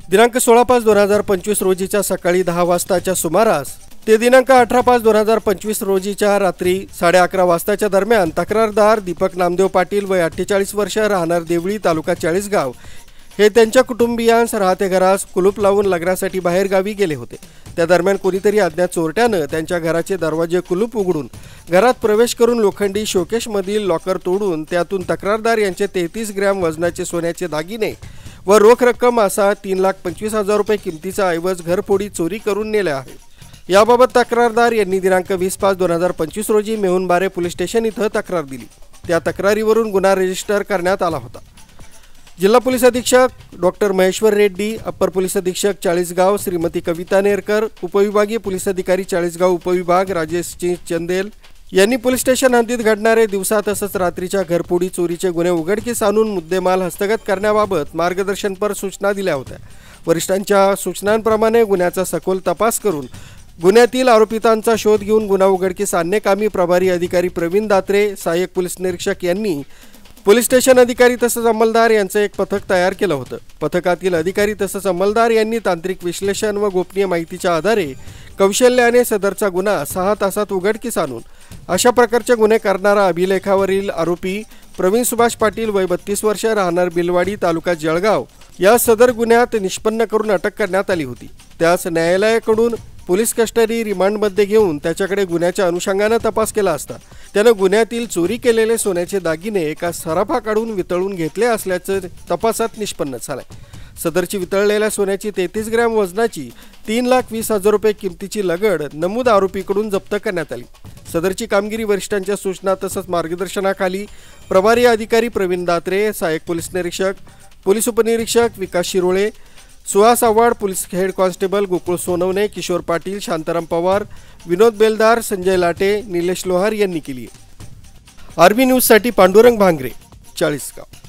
दिनांक 16/5/2025 रोजीच्या सकाळी 10 वाजताच्या सुमारास ते दिनांक 18/5/2025 रोजीच्या रात्री 11:30 वाजताच्या दरम्यान तक्रारदार दीपक नामदेव पाटील वय 48 वर्ष राहणार देवळी तालुका चाळीसगाव हे त्यांच्या कुटुंबियांस राहते घरास कुलूप लावून लग्नासाठी बाहेर गावी गेले होते। त्या दरम्यान कोणीतरी अज्ञात चोरट्यानं त्यांच्या घराचे दरवाजे कुलूप उघडून घरात प्रवेश करून लोखंडी शोकेशमधील लॉकर तोडून त्यातून तक्रारदार यांचे 33 ग्रॅम वजनाचे सोन्याचे दागिने व रोख रक्कम असा 3,25,000 रुपये किमतीचा ऐवज घरफोडी चोरी करून नेले आहे। याबाबत तक्रारदार यांनी दिनांक 20/5/2025 रोजी मेहुणबारे पोलीस स्टेशन इथं तक्रार दिली। त्या तक्रारीवरून गुन्हा रजिस्टर करण्यात आला होता। जिल्हा पोलीस अधीक्षक doctor Maheshwar Reddy, upper police अधीक्षक चाळीसगाव श्रीमती कविता नेरकर, उपविभागीय पोलीस अधिकारी चाळीसगाव उपविभाग राजेश चंदेल यांनी पोलीस स्टेशन हद्दीत घडणारे दिवसा तसंच रात्रीच्या घरफोडी चोरीचे गुन्हे उघडकीस आणून मुद्देमाल हस्तगत करण्याबाबत मार्गदर्शनपर सूचना दिल्या होत्या। वरिष्ठांच्या सूचनांप्रमाणे गुन्ह्याचा सखोल तपास करून गुन्ह्यातील आरोपितांचा शोध घेऊन गुन्हा उघडकीस आणण्याकामी प्रभारी अधिकारी प्रवीण दात्रे, सहाय्यक पोलीस निरीक्षक यांनी पोलीस स्टेशन अधिकारी तसंच अंमलदार यांचं एक पथक तयार केलं होतं। पथकातील अधिकारी तसंच अंमलदार यांनी तांत्रिक विश्लेषण व गोपनीय माहितीच्या आधारे कौशल्याने सदरचा गुन्हा 6 तासात उघडकीस आणून अशा प्रकारचे गुन्हे करणारा अभिलेखावरील आरोपी प्रवीण सुभाष पाटील वय 32 वर्ष राहणार बिलवाडी तालुका जळगाव या सदर गुन्ह्यात निष्पन्न करून अटक करण्यात आली होती। त्यास न्यायालयाकडून पोलीस कस्टडी रिमांडमध्ये घेऊन त्याच्याकडे गुन्ह्याच्या अनुषंगाने तपास केला असता त्याने गुन्ह्यातील चोरी केलेले सोन्याचे दागिने एका सराफाकडून वितळून घेतले असल्याचे तपासात निष्पन्न झाले। सदरची वितळलेल्या सोन्याची 33 ग्रॅम वजनाची 3,20,000 रुपये किमतीची लगड नमूद आरोपीकडून जप्त करण्यात आली। सदरची कामगिरी वरिष्ठांच्या सूचना तसंच मार्गदर्शनाखाली प्रभारी अधिकारी प्रवीण दात्रे, सहाय्यक पोलीस निरीक्षक, पोलीस उपनिरीक्षक Vikas Shirole, Suhas Awhad, police head constable Gokul Sonawane, Kishor Patil, Shantaram Pawar, Vinod Beldar, Sanjay latte, Nilesh लोहार यांनी केली। आरबी न्यूजसाठी पांडुरंग भांगरे, चाळीसगाव।